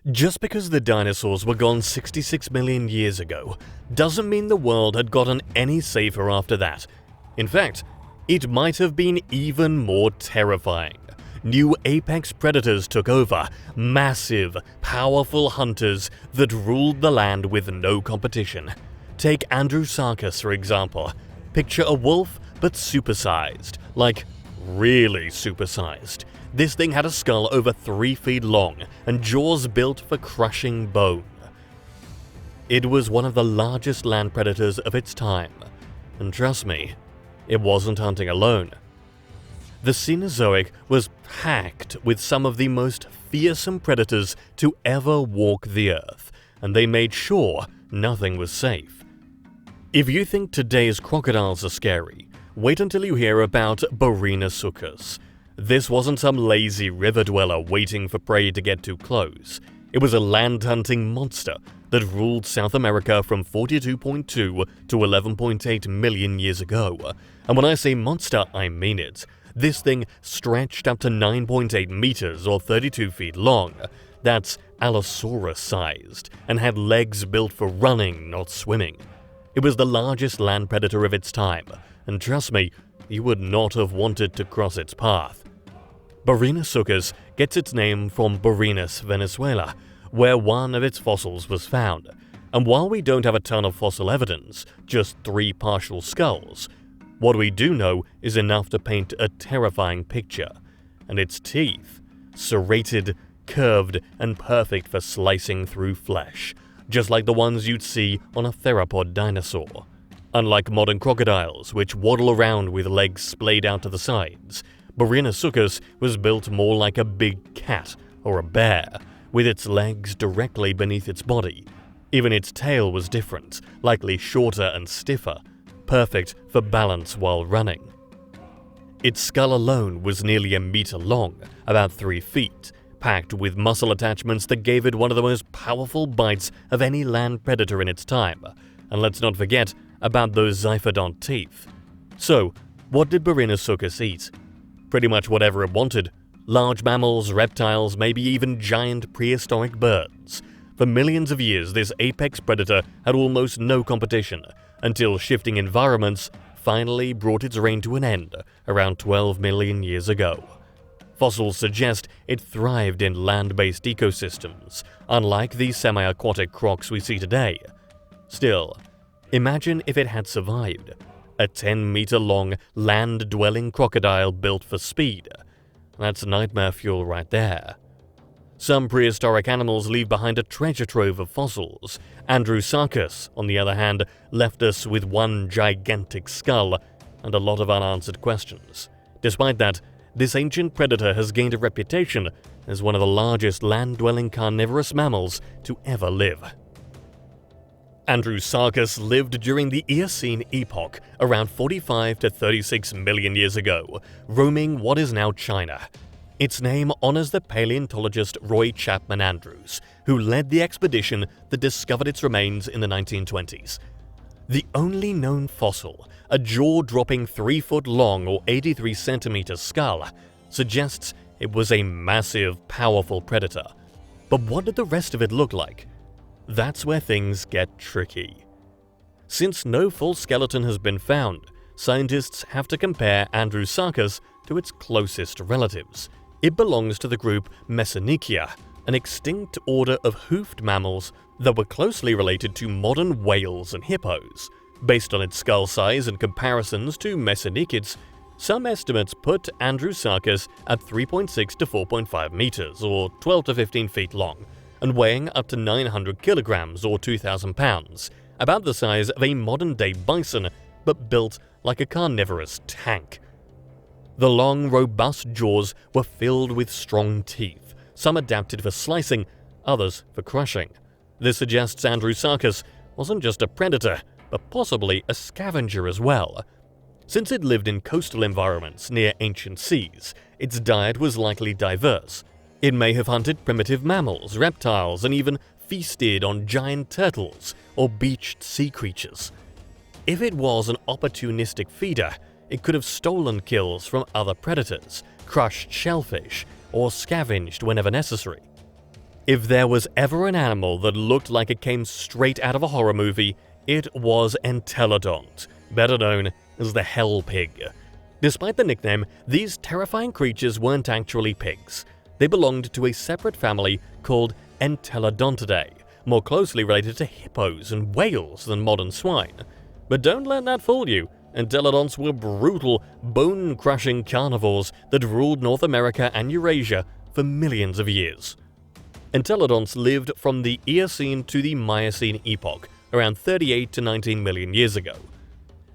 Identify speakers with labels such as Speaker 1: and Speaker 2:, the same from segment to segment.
Speaker 1: Just because the dinosaurs were gone 66 million years ago doesn't mean the world had gotten any safer after that. In fact, it might have been even more terrifying. New apex predators took over, massive, powerful hunters that ruled the land with no competition. Take Andrewsarchus for example. Picture a wolf but supersized, like really supersized. This thing had a skull over 3 feet long and jaws built for crushing bone. It was one of the largest land predators of its time, and trust me, it wasn't hunting alone. The Cenozoic was packed with some of the most fearsome predators to ever walk the earth, and they made sure nothing was safe. If you think today's crocodiles are scary, wait until you hear about Barinasuchus. This wasn't some lazy river dweller waiting for prey to get too close. It was a land-hunting monster that ruled South America from 42.2 to 11.8 million years ago. And when I say monster, I mean it. This thing stretched up to 9.8 meters or 32 feet long. That's Allosaurus-sized, and had legs built for running, not swimming. It was the largest land predator of its time, and trust me, you would not have wanted to cross its path. Barinasuchus gets its name from Barinas, Venezuela, where one of its fossils was found. And while we don't have a ton of fossil evidence, just 3 partial skulls, what we do know is enough to paint a terrifying picture. And its teeth, serrated, curved, and perfect for slicing through flesh, just like the ones you'd see on a theropod dinosaur. Unlike modern crocodiles, which waddle around with legs splayed out to the sides, Barinasuchus was built more like a big cat or a bear, with its legs directly beneath its body. Even its tail was different, likely shorter and stiffer, perfect for balance while running. Its skull alone was nearly 1 meter long, about 3 feet, packed with muscle attachments that gave it one of the most powerful bites of any land predator in its time. And let's not forget about those zyphodont teeth. So, what did Barinasuchus eat? Pretty much whatever it wanted. Large mammals, reptiles, maybe even giant prehistoric birds. For millions of years, this apex predator had almost no competition, until shifting environments finally brought its reign to an end around 12 million years ago. Fossils suggest it thrived in land-based ecosystems, unlike the semi-aquatic crocs we see today. Still, imagine if it had survived. A 10-meter-long, land-dwelling crocodile built for speed. That's nightmare fuel right there. Some prehistoric animals leave behind a treasure trove of fossils. Andrewsarchus, on the other hand, left us with one gigantic skull and a lot of unanswered questions. Despite that, this ancient predator has gained a reputation as one of the largest land-dwelling carnivorous mammals to ever live. Andrewsarchus lived during the Eocene epoch, around 45 to 36 million years ago, roaming what is now China. Its name honors the paleontologist Roy Chapman Andrews, who led the expedition that discovered its remains in the 1920s. The only known fossil, a jaw-dropping 3-foot-long or 83-centimeter skull, suggests it was a massive, powerful predator. But what did the rest of it look like? That's where things get tricky. Since no full skeleton has been found, scientists have to compare Andrewsarchus to its closest relatives. It belongs to the group Messonychia, an extinct order of hoofed mammals that were closely related to modern whales and hippos. Based on its skull size and comparisons to Messonychids, some estimates put Andrewsarchus at 3.6 to 4.5 meters, or 12 to 15 feet long, and weighing up to 900 kilograms or 2,000 pounds, about the size of a modern-day bison, but built like a carnivorous tank. The long, robust jaws were filled with strong teeth, some adapted for slicing, others for crushing. This suggests Andrewsarchus wasn't just a predator, but possibly a scavenger as well. Since it lived in coastal environments near ancient seas, its diet was likely diverse. It may have hunted primitive mammals, reptiles, and even feasted on giant turtles or beached sea creatures. If it was an opportunistic feeder, it could have stolen kills from other predators, crushed shellfish, or scavenged whenever necessary. If there was ever an animal that looked like it came straight out of a horror movie, it was Entelodont, better known as the Hell Pig. Despite the nickname, these terrifying creatures weren't actually pigs. They belonged to a separate family called Entelodontidae, more closely related to hippos and whales than modern swine. But don't let that fool you. Entelodonts were brutal, bone-crushing carnivores that ruled North America and Eurasia for millions of years. Entelodonts lived from the Eocene to the Miocene epoch, around 38 to 19 million years ago.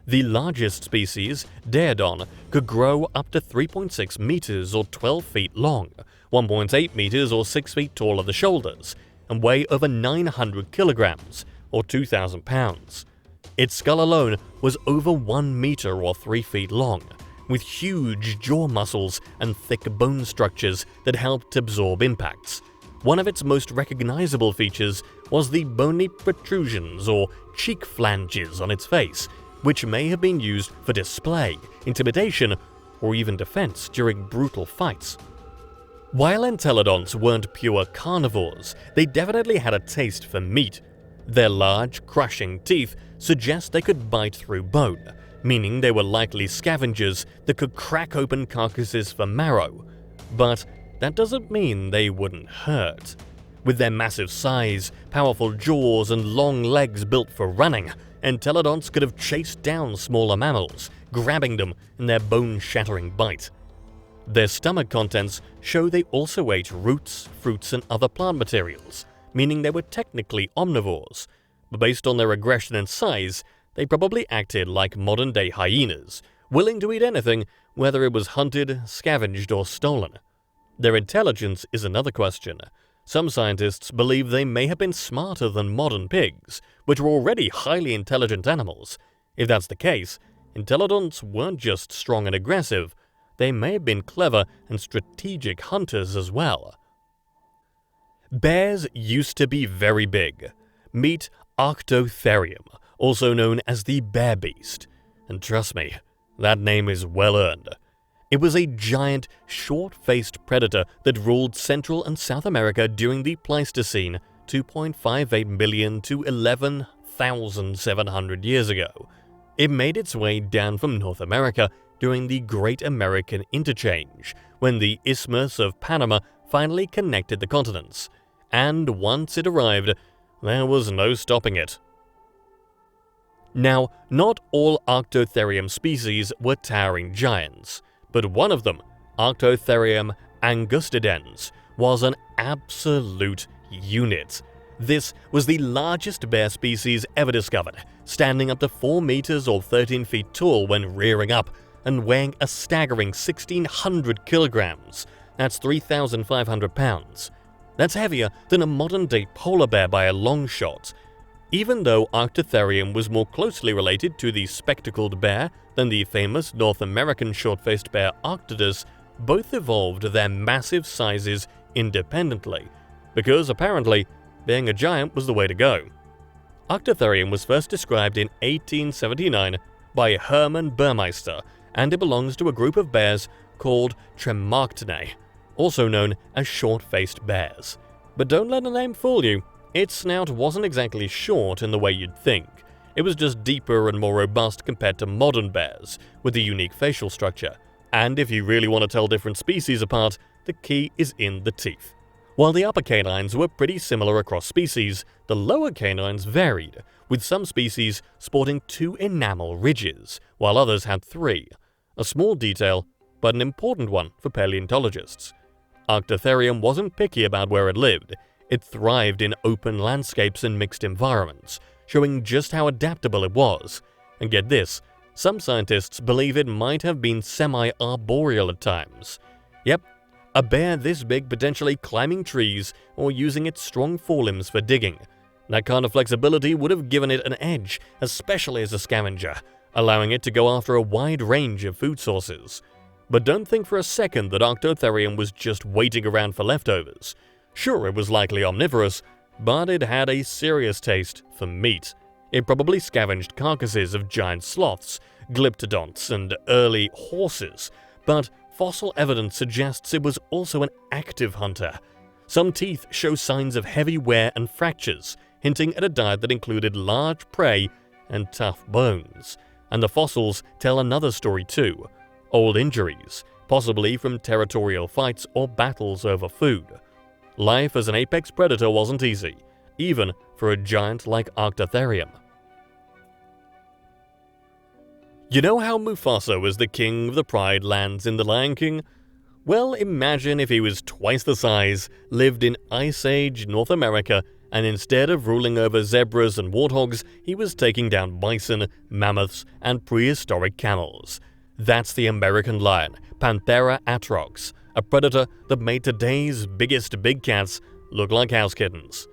Speaker 1: The largest species, Daedon, could grow up to 3.6 meters or 12 feet long, 1.8 meters or 6 feet tall at the shoulders, and weigh over 900 kilograms or 2,000 pounds. Its skull alone was over 1 meter or 3 feet long, with huge jaw muscles and thick bone structures that helped absorb impacts. One of its most recognizable features was the bony protrusions or cheek flanges on its face, which may have been used for display, intimidation, or even defense during brutal fights. While Entelodonts weren't pure carnivores, they definitely had a taste for meat. Their large, crushing teeth suggest they could bite through bone, meaning they were likely scavengers that could crack open carcasses for marrow. But that doesn't mean they wouldn't hurt. With their massive size, powerful jaws, and long legs built for running, Entelodonts could have chased down smaller mammals, grabbing them in their bone-shattering bite. Their stomach contents show they also ate roots, fruits, and other plant materials, meaning they were technically omnivores. But based on their aggression and size, they probably acted like modern-day hyenas, willing to eat anything, whether it was hunted, scavenged, or stolen. Their intelligence is another question. Some scientists believe they may have been smarter than modern pigs, which were already highly intelligent animals. If that's the case, Entelodonts weren't just strong and aggressive, they may have been clever and strategic hunters as well. Bears used to be very big. Meet Arctotherium, also known as the bear beast. And trust me, that name is well earned. It was a giant, short-faced predator that ruled Central and South America during the Pleistocene 2.58 million to 11,700 years ago. It made its way down from North America during the Great American Interchange, when the Isthmus of Panama finally connected the continents. And once it arrived, there was no stopping it. Now, not all Arctotherium species were towering giants, but one of them, Arctotherium angustidens, was an absolute unit. This was the largest bear species ever discovered, standing up to 4 meters or 13 feet tall when rearing up, and weighing a staggering 1,600 kilograms. That's 3,500 pounds. That's heavier than a modern-day polar bear by a long shot. Even though Arctotherium was more closely related to the spectacled bear than the famous North American short-faced bear Arctodus, both evolved their massive sizes independently, because apparently being a giant was the way to go. Arctotherium was first described in 1879 by Hermann Burmeister, and it belongs to a group of bears called Tremarctinae, also known as short-faced bears. But don't let the name fool you. Its snout wasn't exactly short in the way you'd think. It was just deeper and more robust compared to modern bears, with a unique facial structure. And if you really want to tell different species apart, the key is in the teeth. While the upper canines were pretty similar across species, the lower canines varied, with some species sporting 2 enamel ridges, while others had 3. A small detail, but an important one for paleontologists. Arctotherium wasn't picky about where it lived. It thrived in open landscapes and mixed environments, showing just how adaptable it was. And get this, some scientists believe it might have been semi-arboreal at times. Yep, a bear this big potentially climbing trees or using its strong forelimbs for digging. That kind of flexibility would have given it an edge, especially as a scavenger, allowing it to go after a wide range of food sources. But don't think for a second that Arctotherium was just waiting around for leftovers. Sure, it was likely omnivorous, but it had a serious taste for meat. It probably scavenged carcasses of giant sloths, glyptodonts, and early horses, but fossil evidence suggests it was also an active hunter. Some teeth show signs of heavy wear and fractures, hinting at a diet that included large prey and tough bones. And the fossils tell another story too: old injuries, possibly from territorial fights or battles over food. Life as an apex predator wasn't easy, even for a giant like Arctotherium. You know how Mufasa was the king of the Pride Lands in The Lion King? Well, imagine if he was twice the size, lived in Ice Age North America, and instead of ruling over zebras and warthogs, he was taking down bison, mammoths, and prehistoric camels. That's the American lion, Panthera atrox, a predator that made today's biggest big cats look like house kittens.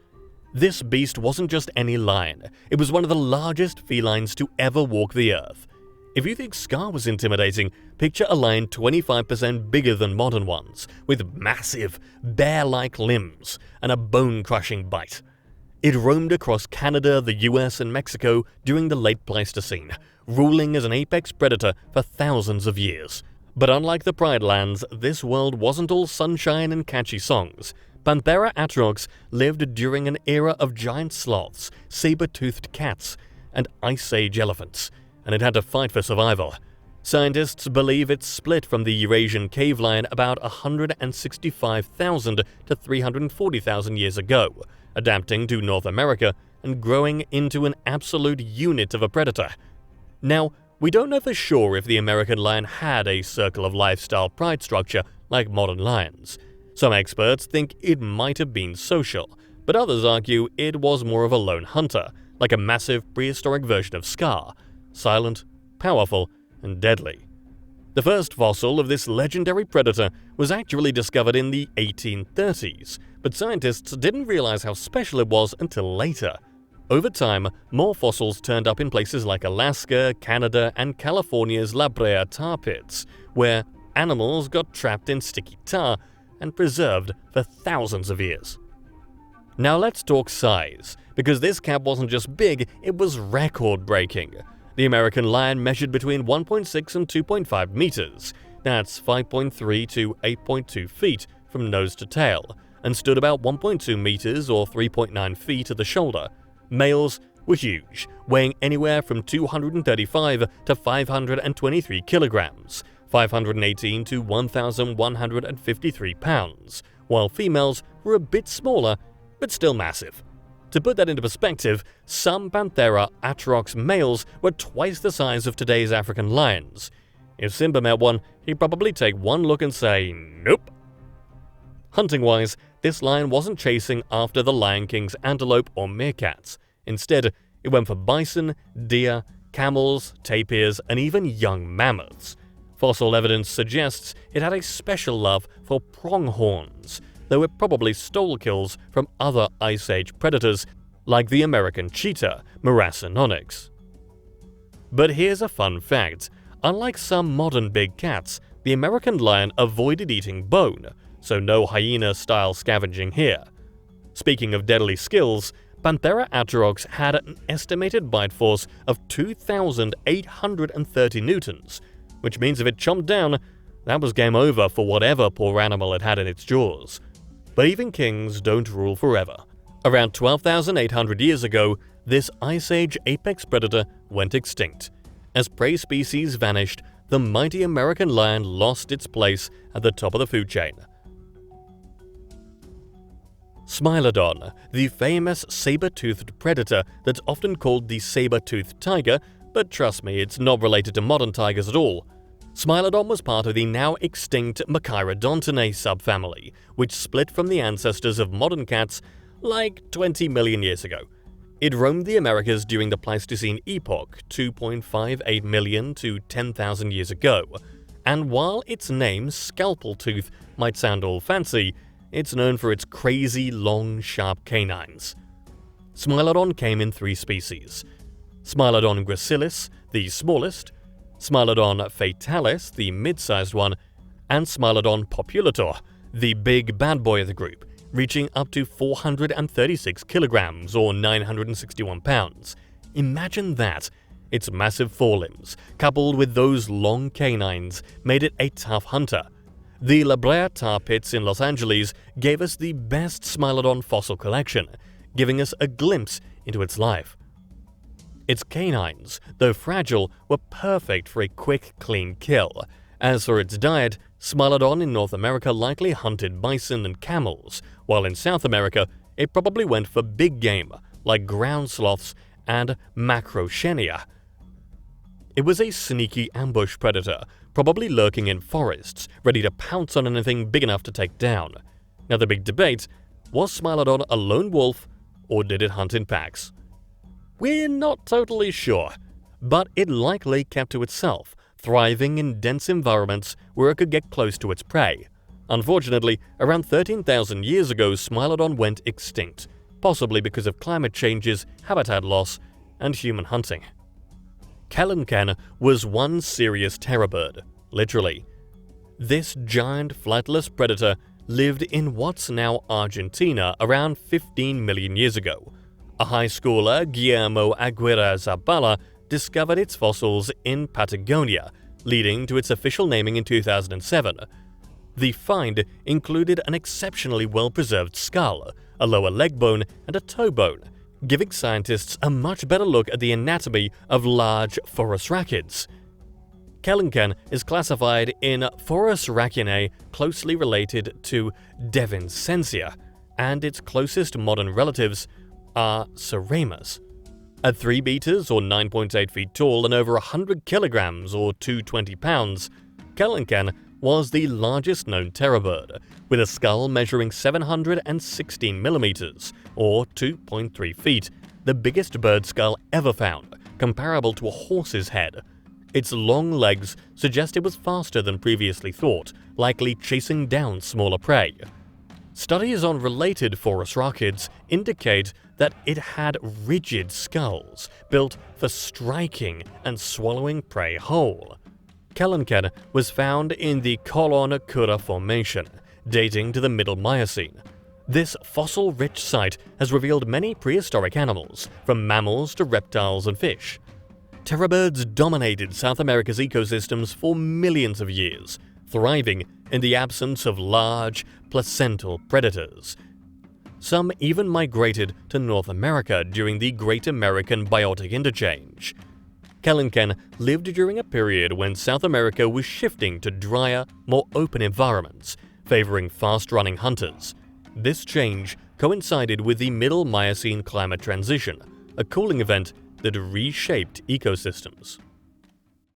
Speaker 1: This beast wasn't just any lion, it was one of the largest felines to ever walk the earth. If you think Scar was intimidating, picture a lion 25% bigger than modern ones, with massive, bear-like limbs and a bone-crushing bite. It roamed across Canada, the US, and Mexico during the late Pleistocene, ruling as an apex predator for thousands of years. But unlike the Pride Lands, this world wasn't all sunshine and catchy songs. Panthera atrox lived during an era of giant sloths, saber-toothed cats, and Ice Age elephants, and it had to fight for survival. Scientists believe it split from the Eurasian cave lion about 165,000 to 340,000 years ago, adapting to North America and growing into an absolute unit of a predator. Now, we don't know for sure if the American lion had a circle of life-style pride structure like modern lions. Some experts think it might have been social, but others argue it was more of a lone hunter, like a massive prehistoric version of Scar, silent, powerful, and deadly. The first fossil of this legendary predator was actually discovered in the 1830s, but scientists didn't realize how special it was until later. Over time, more fossils turned up in places like Alaska, Canada, and California's La Brea tar pits, where animals got trapped in sticky tar and preserved for thousands of years. Now let's talk size, because this cat wasn't just big, it was record-breaking. The American lion measured between 1.6 and 2.5 meters, that's 5.3 to 8.2 feet from nose to tail, and stood about 1.2 meters or 3.9 feet at the shoulder. Males were huge, weighing anywhere from 235 to 523 kilograms, 518 to 1,153 pounds, while females were a bit smaller, but still massive. To put that into perspective, some Panthera atrox males were twice the size of today's African lions. If Simba met one, he'd probably take one look and say, nope. Hunting-wise, this lion wasn't chasing after the Lion King's antelope or meerkats. Instead, it went for bison, deer, camels, tapirs, and even young mammoths. Fossil evidence suggests it had a special love for pronghorns, though it probably stole kills from other Ice Age predators like the American cheetah, Marasinonyx. But here's a fun fact: unlike some modern big cats, the American lion avoided eating bone, so no hyena-style scavenging here. Speaking of deadly skills, Panthera atrox had an estimated bite force of 2,830 newtons, which means if it chomped down, that was game over for whatever poor animal it had in its jaws. But even kings don't rule forever. Around 12,800 years ago, this Ice Age apex predator went extinct. As prey species vanished, the mighty American lion lost its place at the top of the food chain. Smilodon, the famous saber-toothed predator that's often called the saber-toothed tiger, but trust me, it's not related to modern tigers at all. Smilodon was part of the now extinct Machairodontinae subfamily, which split from the ancestors of modern cats like 20 million years ago. It roamed the Americas during the Pleistocene epoch, 2.58 million to 10,000 years ago, and while its name, scalpel tooth, might sound all fancy, it's known for its crazy, long, sharp canines. Smilodon came in 3 species: Smilodon gracilis, the smallest, Smilodon fatalis, the mid-sized one, and Smilodon populator, the big bad boy of the group, reaching up to 436 kilograms or 961 pounds. Imagine that! Its massive forelimbs, coupled with those long canines, made it a tough hunter. The La Brea tar pits in Los Angeles gave us the best Smilodon fossil collection, giving us a glimpse into its life. Its canines, though fragile, were perfect for a quick, clean kill. As for its diet, Smilodon in North America likely hunted bison and camels, while in South America it probably went for big game like ground sloths and macrochenia. It was a sneaky ambush predator, probably lurking in forests, ready to pounce on anything big enough to take down. Now the big debate, was Smilodon a lone wolf or did it hunt in packs? We're not totally sure, but it likely kept to itself, thriving in dense environments where it could get close to its prey. Unfortunately, around 13,000 years ago Smilodon went extinct, possibly because of climate changes, habitat loss, and human hunting. Kelenken was one serious terror bird, literally. This giant flightless predator lived in what's now Argentina around 15 million years ago. A high schooler, Guillermo Aguirre Zabala, discovered its fossils in Patagonia, leading to its official naming in 2007. The find included an exceptionally well-preserved skull, a lower leg bone, and a toe bone, giving scientists a much better look at the anatomy of large Phorusrhacids. Kelenken is classified in Phorusrhacinae, closely related to Devincentia, and its closest modern relatives are Ceramus. At 3 meters or 9.8 feet tall and over 100 kilograms or 220 pounds, Kelenken was the largest known terror bird, with a skull measuring 716 millimeters or 2.3 feet, the biggest bird skull ever found, comparable to a horse's head. Its long legs suggest it was faster than previously thought, likely chasing down smaller prey. Studies on related Phorusrhacids indicate that it had rigid skulls, built for striking and swallowing prey whole. Kelenken was found in the Colon Cura Formation, dating to the Middle Miocene. This fossil-rich site has revealed many prehistoric animals, from mammals to reptiles and fish. Terror birds dominated South America's ecosystems for millions of years, thriving in the absence of large, placental predators. Some even migrated to North America during the Great American Biotic Interchange. Kelenken lived during a period when South America was shifting to drier, more open environments, favoring fast-running hunters. This change coincided with the Middle Miocene climate transition, a cooling event that reshaped ecosystems.